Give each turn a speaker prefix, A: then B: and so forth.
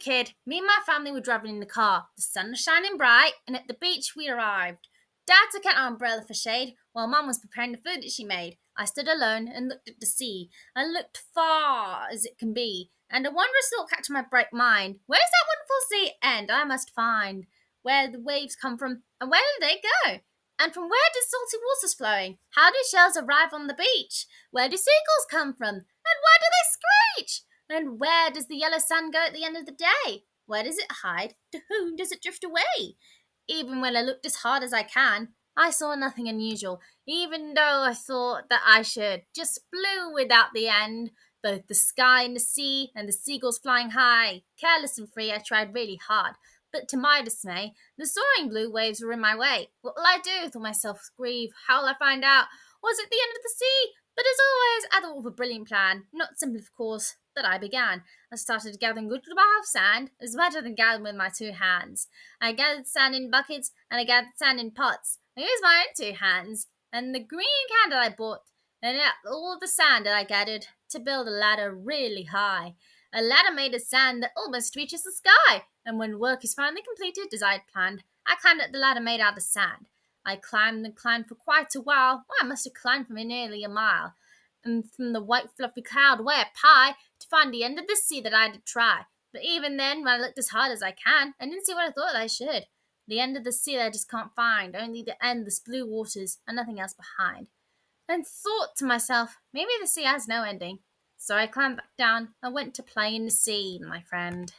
A: kid, me and my family were driving in the car. The sun was shining bright, and at the beach we arrived. Dad took out an umbrella for shade, while Mum was preparing the food that she made. I stood alone and looked at the sea. I looked far as it can be, and a wondrous thought captured my bright mind. Where does that wonderful sea end? I must find where the waves come from, and where do they go? And from where do salty waters flowing? How do shells arrive on the beach? Where do seagulls come from? And where do they screech? And where does the yellow sun go at the end of the day? Where does it hide? To whom does it drift away? Even when I looked as hard as I can, I saw nothing unusual, even though I thought that I should. Just blue without the end, both the sky and the sea, and the seagulls flying high. Careless and free, I tried really hard. But to my dismay, the soaring blue waves were in my way. What will I do? Thought myself, grieve. How will I find out? Was it the end of the sea? But as always, I thought of a brilliant plan. Not simply, of course, that I began. I started gathering a good pile of sand. It was better than gathering with my 2 hands. I gathered sand in buckets, and I gathered sand in pots. I used my own 2 hands, and the green candle I bought, and all the sand that I gathered to build a ladder really high. A ladder made of sand that almost reaches the sky, and when work is finally completed as I had planned, I climbed up the ladder made out of sand. I climbed and climbed for quite a while. I must have climbed for nearly a mile, and from the white fluffy cloud way up high to find the end of the sea that I had to try. But even then, when I looked as hard as I can, I didn't see what I thought I should. The end of the sea that I just can't find, only the endless blue waters and nothing else behind. And thought to myself, maybe the sea has no ending. So I climbed back down and went to play in the sea, my friend.